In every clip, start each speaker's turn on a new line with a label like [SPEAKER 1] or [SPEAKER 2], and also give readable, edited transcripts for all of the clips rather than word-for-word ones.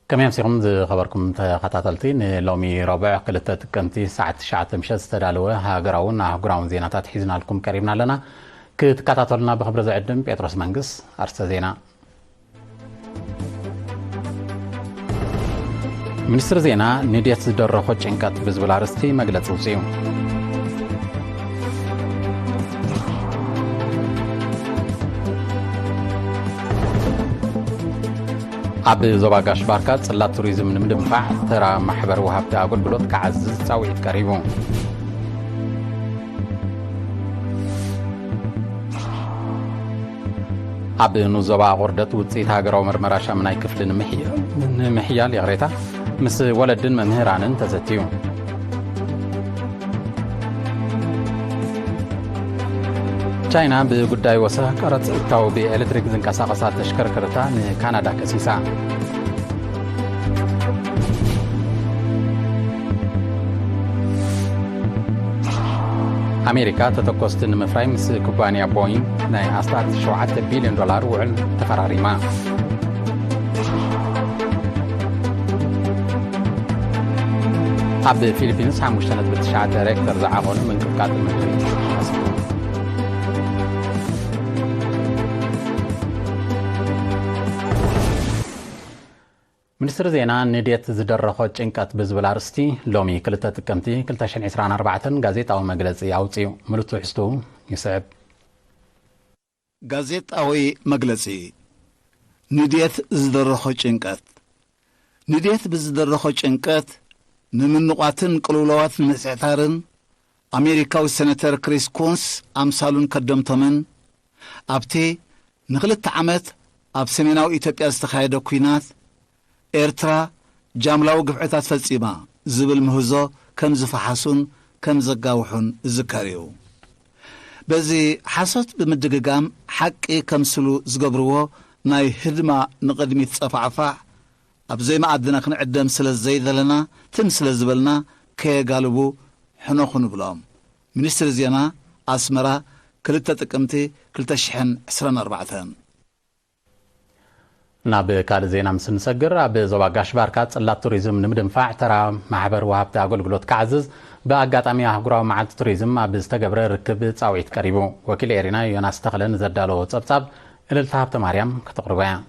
[SPEAKER 1] كم يمسكم خبركم تخطاتلتين لومي ربع قلت تكنتي ساعة 9 مشات استدالوه هاجراون زينات حيزنا لكم كريمنا لنا كتكاتلنا بخبر زعدم بيتروس منقص أرسل زينا منستر زينا نديت درخو چنكات بزبل عرستي مجلس وسيو عبد زواجاش باركات صلاة توريزم نمدنفع ترى محبر وهابت أقول بلوت كعزز تساوي قريبون عبد نوزبا غردت وتصيت هاجرو مرمراشا مناي كفل محيال يغريتا مس ولد ممهران تزتيو چاينا بغداي وسه قرص تاو بإلكتريك زنقساقسات تشكركرتا كندا كسيسا أمريكا تتكوست مفراي مس كومبانيا بوينغ ناي أستات $7 بليون وعل تفراريما عبد الفلبينز حموشتنت بتشاع دايركتور زعاقون من كفكات المدري منستر زينا نديت زدرخو چنكات بزبل عرستي لومي كلتا تكمتي 2024 غازيت أو مجلس ياوتيو ملوتو حستو يسعب
[SPEAKER 2] غازيت أوي مجلسي نديت زدرخو چنكات نديت بزدرخو چنكات نمن نقاطن قلولوات مسعتارن أمريكا والسنتر كريس كونس أمثالون كدمتمن أبتي نغلت عمت أب سميناو إيتوبيا استخايدو كوينات إرترا جاملاو قفعتات فلسيما زبل مهزو كم زفحاسون كم زقاوحون زكاريو بزي حاسوت بمدققام حقي كم سلو زقبروو ناي هدما نقدمي تصفعفع أبزي ما عدنا كنعدم سلزي ذلنا تنسل زبلنا كي قالبو حنوخن بلوم منستر زينا أسمرا كلتا تقمتي كلتا شحن 24
[SPEAKER 1] ناب كار زينا مسن سجر اب زواجاش باركات صلات توريزم نمدنفع ترى محبر وهابت اغلغلوت كعزز باغاطامي احغراو مع توريزم اب استغبر ركب صاويت قريبو وكيل ايرينا يوناس تخلن زدالو صبصاب الالتهاب مريم كتقربيا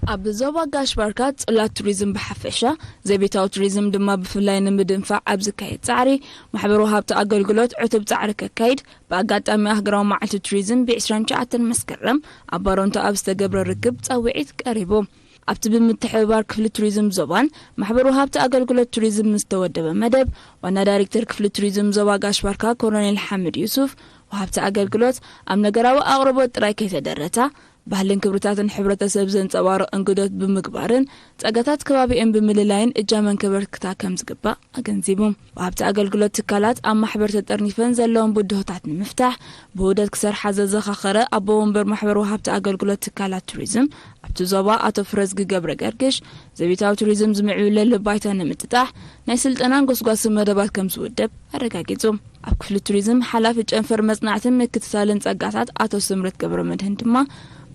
[SPEAKER 3] اب زواجاش باركات صلات توريزم بحفشه زي بيتاو توريزم دما بفلاي نمدنفع ابز كايت صعري محبر وهابت اغلغلوت عتب صعر كايد باغاطامي احغراو مع توريزم ب 29 مسكرم ابارونتو اب استغبر ركب صاويت قريبو ابت بمتحبار كفل توريزم زبان محبر وهابت اغلغلوت توريزم مستودب مدب وانا دايركتور كفل توريزم زواجاش باركا كولونيل حمد يوسف وهابت اغلغلوت ام نغراو اقربوت طراي كيتدرتا ባህልን ክብርታትን ሕብረተሰብ ዘንጸባርቕ እንግዶት ብምግባርን ጸጋታት ከባቢን ብምልላይን እጃመን ከበርክታ ከም ዝግባእ ኣገንዚቦም ወሃብቲ ኣገልግሎት ትካላት ኣብ ማሕበር ተጠርኒፈን ዘለዎም ቡድሆታት ንምፍታሕ ብውህደት ክሰርሓ ዘዘኻኸረ ኣቦ ወንበር ማሕበር ወሃብቲ ኣገልግሎት ትካላት ቱሪዝም ኣብቲ ዞባ ኣቶ ፍረዝጊ ገብረ ገርግሽ ዘቢታዊ ቱሪዝም ዝምዕብለሉ ባይታ ንምጥጣሕ ናይ ስልጠናን ጎስጓስን መደባት ከም ዝውደብ ኣረጋጊጾም ኣብ ክፍሊ ቱሪዝም ሓላፊ ጨንፈር መጽናዕትን ምክትታልን ጸጋታት ኣቶ ስምረት ገብረ መድህን ድማ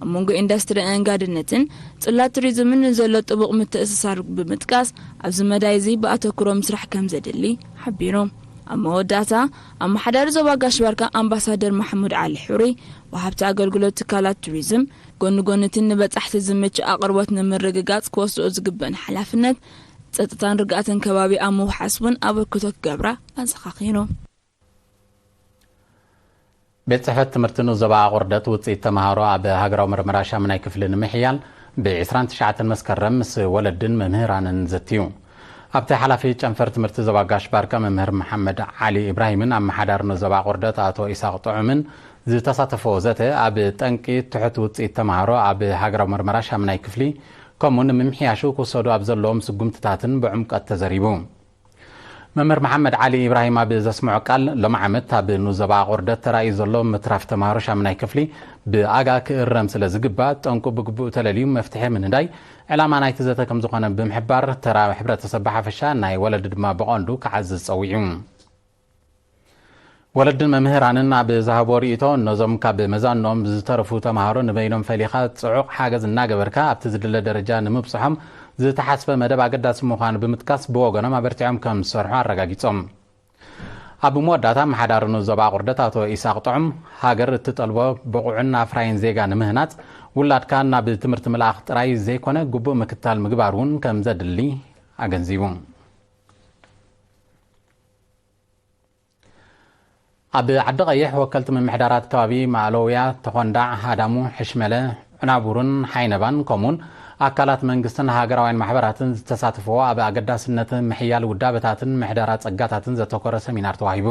[SPEAKER 3] أمونغو إندستري أنغادنتن صلات توريزمن زلو طبق متأسسار بمتقاس أبز مدايزي بأتوكرو مسرح كم زدلي حبيروم أما وداتا أما حدار زواغاش باركا أمباسادر محمود علي حوري وحبت أغلغلو تكالات توريزم قونتن نبت تحت زمتش أقربتنا من رقاقات كوستو أزقبان حلافنت ستتان رقاتن كبابي أمو حسبن أبو كتوك قبرا أنسخاقينو بيت صحفت تمرتنو زبا غردت وتصيت تمهارو اب هاجراو مرمراشا مناي كفلن محيال ب 29 مسكرم مس ولدن ممهران زتيو ابت حلافي چنفر تمرت زباغاش باركا ممهر محمد علي ابراهيمن ام حدارنو زبا غردت اتو اساق طعمن زتصاتفو زته اب طنقي تحت وتصيت تمهارو اب هاجراو مرمراشا مناي كفلي كمون ممحياشو كوسودو ابزلوم سغمتتاتن بعمقت تزريبو ممر محمد علي إبراهيم أبي زسمعو قال لما عمت بنوزبا غردت ترأي زلو متراف تمارو شامناي كفلي بآقا كإرم سلزقبات تنكو بقبو تلاليوم مفتحي من داي علامة ناي تزاتا كم زقانا بمحبار ترى حبرة تصبحة فشان ناي ولد ما بغاندو كعزز صويعون
[SPEAKER 1] ወለድን መምህራንን ኣብ ዝሃቦ ርእቶ ነዞም ካብ መዛኖም ዝተረፉ ተማሃሮ ንበይኖም ፈሊኻ ጽዑቕ ሓገዝ እናገበርካ ኣብቲ ዝድለ ደረጃ ንምብጽሖም ዝተሓስበ መደብ ኣገዳሲ ምዃኑ ብምጥቃስ ብወገኖም ኣበርቲዖም ከም ዝሰርሑ ኣረጋጊጾም ኣብ መወዳእታ መሓዳር ዞባ ቁርደት ኣቶ ኢሳቅ ጥዑም ሃገር እትጠልቦ ብቑዕን ኣፍራይን ዜጋ ንምህናፅ ውላድካ ናብ ትምህርቲ ምልኣኽ ጥራይ ዘይኮነ ግቡእ ምክታል ምግባር እውን ከም ዘድሊ ኣገንዚቡ ኣብ ዓዲ ቀይሕ ወከልቲ ምምሕዳራት ከባቢ ማእለውያ ተኾንዳዕ ሃዳሙ ሕሽመለ ዕናቡርን ሓይነባን ከምኡን ኣካላት መንግስትን ሃገራውያን ማሕበራትን ዝተሳተፍዎ ኣብ ኣገዳስነት ምሕያል ውዳበታትን ምሕደራ ጸጋታትን ዘተኮረ ሰሚናር ተዋሂቡ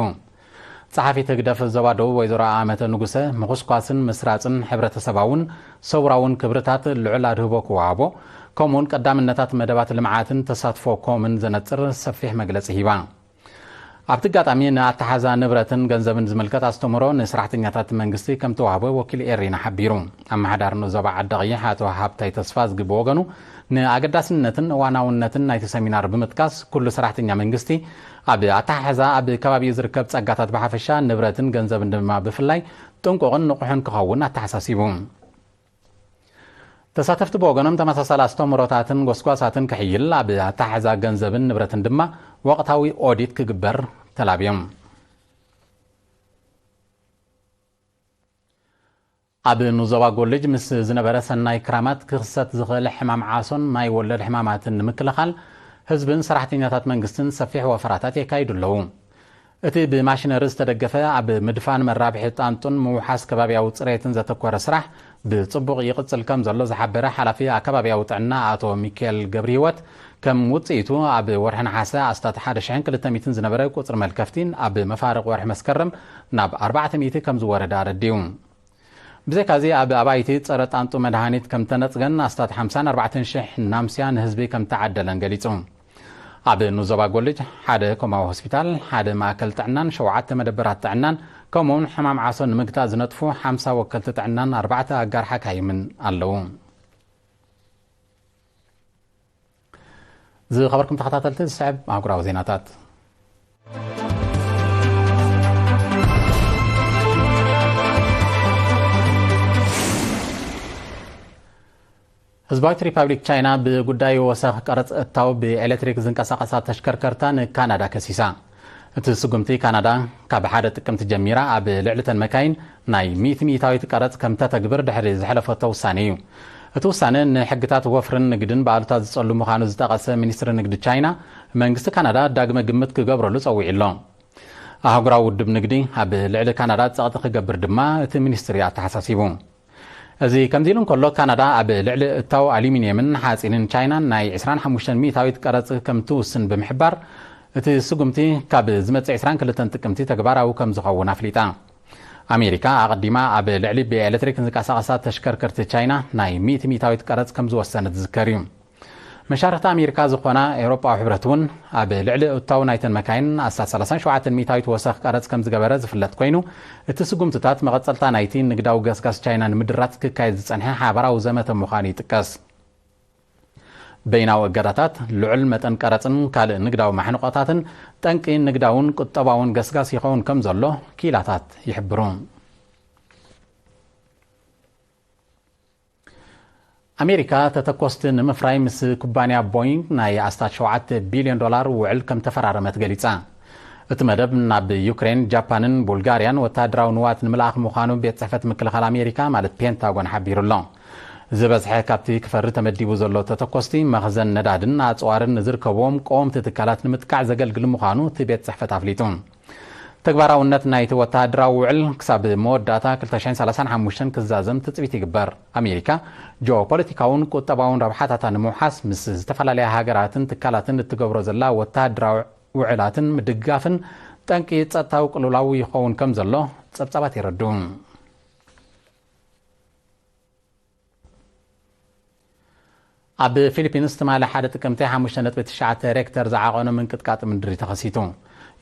[SPEAKER 1] ጸሓፊት ህግደፍ ዞባ ደቡብ ወይዘሮ ኣመተ ንጉሰ ምኹስኳስን ምስራፅን ሕብረተሰባውን ሰውራውን ክብርታት ልዑል ኣድህቦ ክወሃቦ ከምኡን ቀዳምነታት መደባት ልምዓትን ተሳትፎኮምን ዘነፅር ሰፊሕ መግለፂ ሂባ ኣብቲ ኣጋጣሚ ንኣተሓዛ ንብረትን ገንዘብን ዝምልከት ኣስተምሮ ንስራሕተኛታት መንግስቲ ከም ተዋህቦ ወኪል ኤሪና ሓቢሩ ኣመሓዳር ዞባ ዓዲ ቀይሕ ኣቶ ሃብታይ ተስፋ ዝግብ ወገኑ ንኣገዳስነትን እዋናውነትን ናይቲ ሰሚናር ብምጥቃስ ኩሉ ስራሕተኛ መንግስቲ ኣብ ኣተሓዛ ኣብ ከባቢ ዝርከብ ጸጋታት ብሓፈሻ ንብረትን ገንዘብን ድማ ብፍላይ ጥንቁቕን ንቑሕን ክኸውን ኣተሓሳሲቡ ተሳተፍቲ ብወገኖም ተመሳሳሊ ኣስተምሮታትን ጎስጓሳትን ክሕይል ኣብ ኣተሓዛ ገንዘብን ንብረትን ድማ ወቕታዊ ኦዲት ክግበር ተላብዮም ኣብ ኑዞባ ኮሌጅ ምስ ዝነበረ ሰናይ ክራማት ክኽሰት ዝኽእል ሕማም ዓሶን ማይ ወለድ ሕማማትን ንምክልኻል ህዝብን ሰራሕተኛታት መንግስትን ሰፊሕ ወፈራታት የካይዱ ኣለዉ እቲ ብማሽነሪ ዝተደገፈ ኣብ ምድፋን መራብሒ ጣንጡን ምውሓስ ከባቢያዊ ጽሬትን ዘተኮረ ስራሕ ብጽቡቕ ይቕጽል ከም ዘሎ ዝሓበረ ሓላፊ ኣከባቢያዊ ጥዕና ኣቶ ሚካኤል ገብሪ ህይወት ከም ውጽኢቱ ኣብ ወርሒ ነሓሰ ኣስታት 1200 ዝነበረ ቁጽሪ መልከፍቲን ኣብ መፋርቕ ወርሒ መስከረም ናብ 400 ከም ዝወረደ ኣረዲዩ ብዘይካዚ ኣብ ኣባይቲ ጸረ ጣንጡ መድሃኒት ከም ተነጽገን ኣስታት 54,000 ናምስያ ንህዝቢ ከም ተዓደለን ገሊጹ ኣብ ኑዞባ ኮሌጅ ሓደ ኮማዊ ሆስፒታል ሓደ ማእከል ጥዕናን 7 መደበራት ጥዕናን ከምኡውን ሕማም ዓሶን ንምግታእ ዝነጥፉ 50 ወከልቲ ጥዕናን 4 ኣጋር ሓካይምን ኣለዉ ዝኸበርኩም ተኸታተልቲ ዝስዕብ ኣህጉራዊ ዜናታት ህዝባዊት ሪፐብሊክ ቻይና ብጉዳይ ወሰኽ ቀረጽ እታው ብኤሌክትሪክ ዝንቀሳቐሳ ተሽከርከርታ ንካናዳ ከሲሳ እቲ ስጉምቲ ካናዳ ካብ ሓደ ጥቅምቲ ጀሚራ ኣብ ልዕልተን መካይን ናይ 100% ቀረጽ ከም ተተግብር ድሕሪ ዝሕለፈቶ ውሳነ እዩ እቲ ውሳነ ንሕግታት ወፍርን ንግድን በኣሉታት ዝጸሉ ምዃኑ ዝጠቐሰ ሚኒስትሪ ንግዲ ቻይና መንግስቲ ካናዳ ዳግመ ግምት ክገብረሉ ጸዊዑ ኣሎ ኣህጉራዊ ውድብ ንግዲ ኣብ ልዕሊ ካናዳ ጸቕጢ ክገብር ድማ እቲ ሚኒስትሪ ኣተሓሳሲቡ እዚ ከምዚኢሉ እንከሎ ካናዳ ኣብ ልዕሊ እታው ኣሉሚንየምን ሓፂንን ቻይናን ናይ 25% ቀረጽ ከም ትውስን ብምሕባር እቲ ስጉምቲ ካብ ዝመጽእ 22 ጥቅምቲ ተግባራዊ ከም ዝኸውን ኣፍሊጣ ኣሜሪካ ኣቐዲማ ኣብ ልዕሊ ብኤሌክትሪክ ዝንቀሳቐሳ ተሽከርከርቲ ቻይና ናይ 100% ቀረጽ ከም ዝወሰነት ዝዝከር እዩ መሻርክቲ ኣሜሪካ ዝኾና ኤውሮጳዊ ሕብረት እውን ኣብ ልዕሊ እታው ናይተን መካይን ኣስታት 37% ወሰኽ ቀረጽ ከም ዝገበረ ዝፍለጥ ኮይኑ እቲ ስጉምትታት መቐጸልታ ናይቲ ንግዳዊ ገስጋስ ቻይና ንምድራት ክካየድ ዝጸንሐ ሓበራዊ ዘመተ ምዃኑ ይጥቀስ በይናዊ እገዳታት ልዑል መጠን ቀረጽን ካልእ ንግዳዊ ማሕንቆታትን ጠንቂ ንግዳውን ቁጠባውን ገስጋስ ይኸውን ከም ዘሎ ኪላታት ይሕብሩ ኣሜሪካ ተተኮስቲ ንምፍራይ ምስ ኩባንያ ቦይንግ ናይ ኣስታት $7 ቢልዮን ውዕል ከም ተፈራረመት ገሊጻ እቲ መደብ ናብ ዩክሬን ጃፓንን ቡልጋርያን ወታደራዊ ንዋት ንምልኣኽ ምዃኑ ቤት ጽሕፈት ምክልኻል ኣሜሪካ ማለት ፔንታጎን ሓቢሩ ኣሎ ዝበዝሐ ካብቲ ክፈሪ ተመዲቡ ዘሎ ተተኮስቲ መኽዘን ነዳድን ኣጽዋርን ዝርከብዎም ቀወምቲ ትካላት ንምጥቃዕ ዘገልግል ምዃኑ እቲ ቤት ጽሕፈት ኣፍሊጡ ተግባራውነት ናይቲ ወታደራዊ ውዕል ክሳብ መወዳእታ 2035 ክዛዘም ትጽቢት ይግበር ኣሜሪካ ጂኦፖለቲካውን ቁጠባውን ረብሓታታ ንምውሓስ ምስ ዝተፈላለያ ሃገራትን ትካላትን እትገብሮ ዘላ ወታደራዊ ውዕላትን ምድጋፍን ጠንቂ ጸጥታዊ ቅልውላዊ ይኸውን ከም ዘሎ ጸብጻባት ይረዱ ኣብ ፊሊፒንስ ትማሊ ሓደ ጥቅምቲ 5.9 ሬክተር ዝዓቐኑ ምንቅጥቃጥ ምድሪ ተኸሲቱ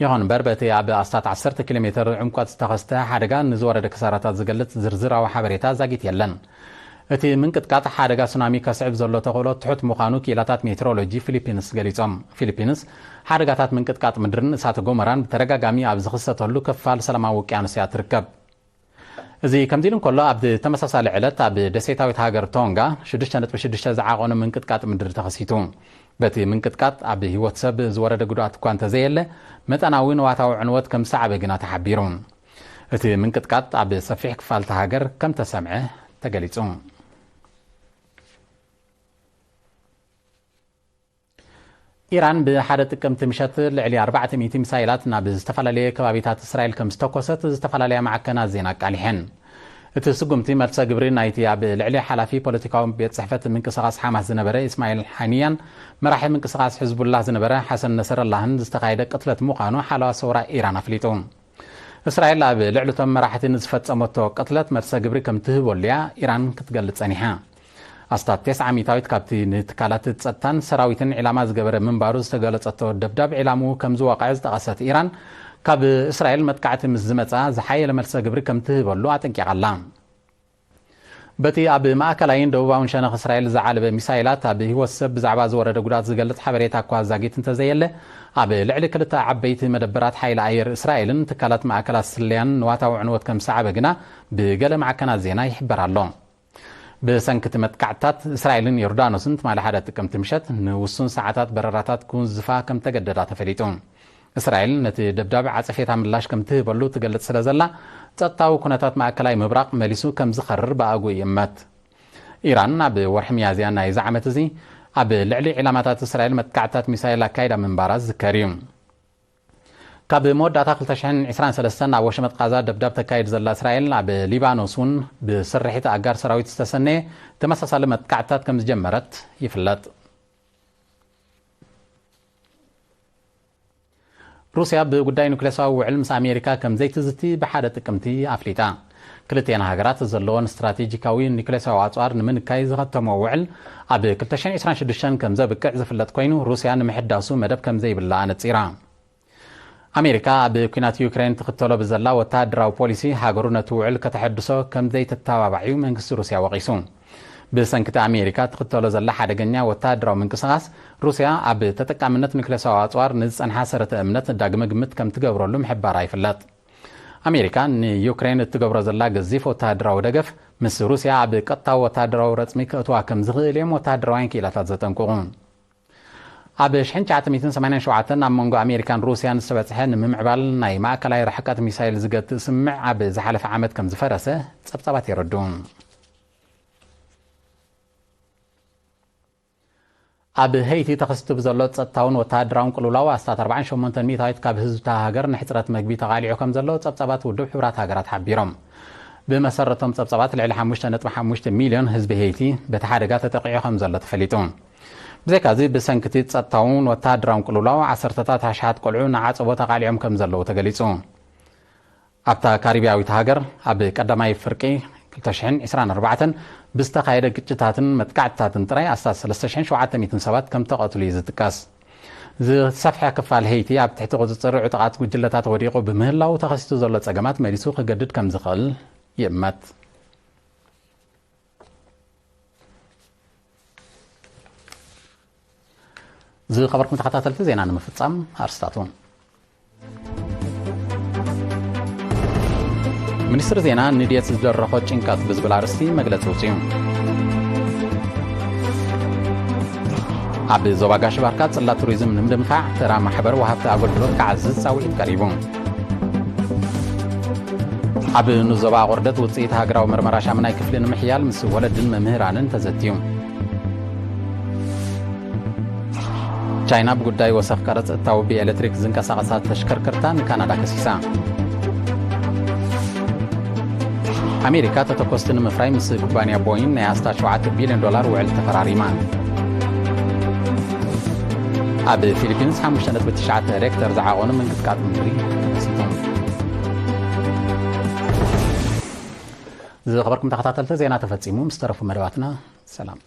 [SPEAKER 1] ይኹን እምበር በቲ ኣብ ኣስታት 10 ኪሎ ሜትር ዕምቆት ዝተኸስተ ሓደጋ ንዝወረደ ክሳራታት ዝገልጽ ዝርዝራዊ ሓበሬታ ዛጊት የለን እቲ ምንቅጥቃጥ ሓደጋ ሱናሚ ከስዕብ ዘሎ ተኽእሎ ትሑት ምዃኑ ክኢላታት ሜትሮሎጂ ፊሊፒንስ ገሊፆም። ፊሊፒንስ ሓደጋታት ምንቅጥቃጥ ምድርን እሳተ ጎመራን ብተደጋጋሚ ኣብ ዝኽሰተሉ ክፋል ሰላማዊ ውቅያኖስ እያ ትርከብ። እዚ ከምዚ ኢሉ እንከሎ ኣብ ተመሳሳሊ ዕለት ኣብ ደሴታዊት ሃገር ቶንጋ 6.6 ዝዓቐኑ ምንቅጥቃጥ ምድሪ ተኸሲቱ። በቲ ምንቅጥቃጥ ኣብ ህይወት ሰብ ዝወረደ ጉድኣት እኳ እንተዘየለ መጠናዊ ንዋታዊ ዕንወት ከም ዝሰዓበ ግና ተሓቢሩ። እቲ ምንቅጥቃጥ ኣብ ሰፊሕ ክፋልቲ ሃገር ከም ተሰምዐ ተገሊጹ። ኢራን ብሓደ ጥቅምቲ ምሸት ልዕሊ 400 ሚሳይላት ናብ ዝተፈላለየ ከባቢታት እስራኤል ከም ዝተኮሰት ዝተፈላለያ ማዕከናት ዜና ኣቃሊሐን። እቲ ስጉምቲ መልሰ ግብሪ ናይቲ ኣብ ልዕሊ ሓላፊ ፖለቲካዊ ቤት ጽሕፈት ምንቅስቓስ ሓማስ ዝነበረ እስማኤል ሓኒያን መራሒ ምንቅስቓስ ሕዝቡላህ ዝነበረ ሓሰን ነስረላህን ዝተኻየደ ቅትለት ምዃኑ ሓለዋ ሰውራ ኢራን ኣፍሊጡ። እስራኤል ኣብ ልዕልቶም መራሕቲ ንዝፈጸመቶ ቅትለት መልሰ ግብሪ ከም ትህበሉ እያ ኢራን ክትገልጽ ጸኒሓ። ኣስታት 9 ሚታዊት ካብቲ ንትካላት ጸጥታን ሰራዊትን ዕላማ ዝገበረ ምንባሩ ዝተገለጸቶ ደብዳብ ዕላምኡ ከም ዝወቕዐ ዝጠቐሰት ኢራን ካብ እስራኤል መጥቃዕቲ ምስ ዝመጻ ዝሓየለ መልሰ ግብሪ ከም ትህበሉ ኣጠንቂቓላ። በቲ ኣብ ማእከላይን ደቡባውን ሸነኽ እስራኤል ዝዓለበ ሚሳይላት ኣብ ህይወት ሰብ ብዛዕባ ዝወረደ ጉዳት ዝገልጽ ሓበሬታ እኳ ዛጊት እንተዘየለ ኣብ ልዕሊ ክልተ ዓበይቲ መደበራት ሓይሊ ኣየር እስራኤልን ትካላት ማእከላት ስለያን ንዋታዊ ዕንወት ከም ሰዓበ ግና ብገለ ማዕከናት ዜና ይሕበር ኣሎ። ብሰንኪቲ መጥቃዕትታት እስራኤልን ዮርዳኖስን ትማሊ ሓደ ጥቅምቲ ምሸት ንውሱን ሰዓታት በረራታት ክውዝፋ ከም ተገደዳ ተፈሊጡ። እስራኤል ነቲ ደብዳቤ ዓጸፌታ ምላሽ ከም ትህበሉ ትገልጽ ስለ ዘላ ጸጥታዊ ኩነታት ማእከላይ ምብራቕ መሊሱ ከም ዝኸርር ብኣጉ ይእመት። ኢራን ኣብ ወርሒ ሚያዝያ ናይዚ ዓመት እዚ ኣብ ልዕሊ ዕላማታት እስራኤል መጥቃዕትታት ሚሳይል ኣካይዳ ምንባራ ዝዝከር እዩ። ካብ መወዳእታ 2023 ኣብ ወሸመጥ ቃዛ ደብዳብ ተካይድ ዘላ እስራኤል ኣብ ሊባኖስ እውን ብስርሒት ኣጋር ሰራዊት ዝተሰነየ ተመሳሳሊ መጥቃዕትታት ከም ዝጀመረት ይፍለጥ። ሩስያ ብጉዳይ ኒውክሌሳዊ ውዕል ምስ ኣሜሪካ ከም ዘይትዝቲ ብሓደ ጥቅምቲ ኣፍሊጣ። ክልቴና ሃገራት ዘለዎን ስትራቴጂካዊ ኒውክሌሳዊ ኣጽዋር ንምንካይ ዝኸተሞ ውዕል ኣብ 2026 ከም ዘብቅዕ ዝፍለጥ ኮይኑ ሩስያ ንምሕዳሱ መደብ ከም ዘይብላ ነጺራ። ኣሜሪካ ኣብ ኩናት ዩክሬን ትኽተሎ ብዘላ ወተሃደራዊ ፖሊሲ ሃገሩ ነቲ ውዕል ከተሐድሶ ከም ዘይትተባባዕ መንግስቲ ሩስያ ወቒሱ። ብሰንኪቲ ኣሜሪካ ትኽተሎ ዘላ ሓደገኛ ወተሃደራዊ ምንቅስቓስ ሩስያ ኣብ ተጠቃምነት ኒውክሌሳዊ ኣጽዋር ንዝጸንሓ ሰረተ እምነት ዳግመ ግምት ከም ትገብረሉ ምሕባራ ይፍለጥ። ኣሜሪካ ንዩክሬን እትገብሮ ዘላ ገዚፍ ወተሃደራዊ ደገፍ ምስ ሩስያ ኣብ ቀጥታዊ ወተሃደራዊ ረጽሚ ክእትዋ ከም ዝኽእል እዮም ወተሃደራውያን ክኢላታት ዘጠንቅቑ። ኣብ 1987 ኣብ መንጎ ኣሜሪካን ሩስያን ዝተበጽሐ ንምምዕባል ናይ ማእከላይ ርሕቀት ሚሳይል ዝገትእ ስምዕ ኣብ ዝሓለፈ ዓመት ከም ዝፈረሰ ጸብጻባት ይረዱ። ኣብ ሄይቲ ተኸሲቱ ብዘሎ ጸጥታውን ወተሃደራውን ቅልውላው ኣስታት 48 ሚታዊት ካብ ህዝብታ ሃገር ንሕፅረት መግቢ ተቓሊዑ ከም ዘሎ ጸብጻባት ውድብ ሕብራት ሃገራት ሓቢሮም። ብመሰረቶም ጸብጻባት ልዕሊ 5.5 ሚልዮን ህዝቢ ሄይቲ በቲ ሓደጋ ተጠቂዑ ከም ዘሎ ተፈሊጡ። ብዘይካዚ ብሰንኪቲ ጸጥታውን ወተሃደራውን ቅልውላው ዓሰርተታት ኣሽሓት ቆልዑ ንዓፀቦ ተቓሊዖም ከም ዘለዉ ተገሊጹ። ኣብታ ካሪብያዊት ሃገር ኣብ ቀዳማይ ፍርቂ 2024 ብዝተኻየደ ግጭታትን መጥቃዕትታትን ጥራይ ኣስታት 3700 ሰባት ከም ተቐትሉ እዩ ዝጥቀስ። ዝሰፍሐ ክፋል ሄይቲ ኣብ ትሕቲ ቁፅፅር ዕጡቓት ጉጅለታት ወዲቑ ብምህላው ተኸሲቱ ዘሎ ጸገማት መሊሱ ክገድድ ከም ዝኽእል ይእመት። ዝኸበርኩም ተኸታተልቲ ዜና ንምፍጻም ኣርስታቱ ሚኒስትሪ ዜና ንድየት ዝደረኾ ጭንቀት ብዝብል ኣርእስቲ መግለፂ ውፅዩ። ኣብ ዞባ ጋሽ ባርካ ጽላት ቱሪዝም ንምድንፋዕ ተራ ማሕበር ወሃብቲ ኣገልግሎት ክዓዝዝ ጻውዒት ቀሪቡ። ኣብ ንዞባ ቁርደት ውፅኢት ሃገራዊ ምርመራ ሻምናይ ክፍሊ ንምሕያል ምስ ወለድን መምህራንን ተዘትዩ። ቻይና ብጉዳይ ወሰኽ ቀረፅ እታዊ ብኤሌክትሪክ ዝንቀሳቐሳ ተሽከርከርታ ንካናዳ ከሲሳ። ኣሜሪካ ተተኮስቲ ንምፍራይ ምስ ኩባንያ ቦይንግ ናይ ኣስታት $7 ቢልዮን ውዕል ተፈራሪማ። ኣብ ፊሊፒንስ 5.9 ሬክተር ዝዓቐኑ ምንቅጥቃጥ ምድሪ ተከሲቶም። ዝኸበርኩም ተኸታተልቲ ዜና ተፈጺሙ ምስ ተረፉ መደባትና ሰላም።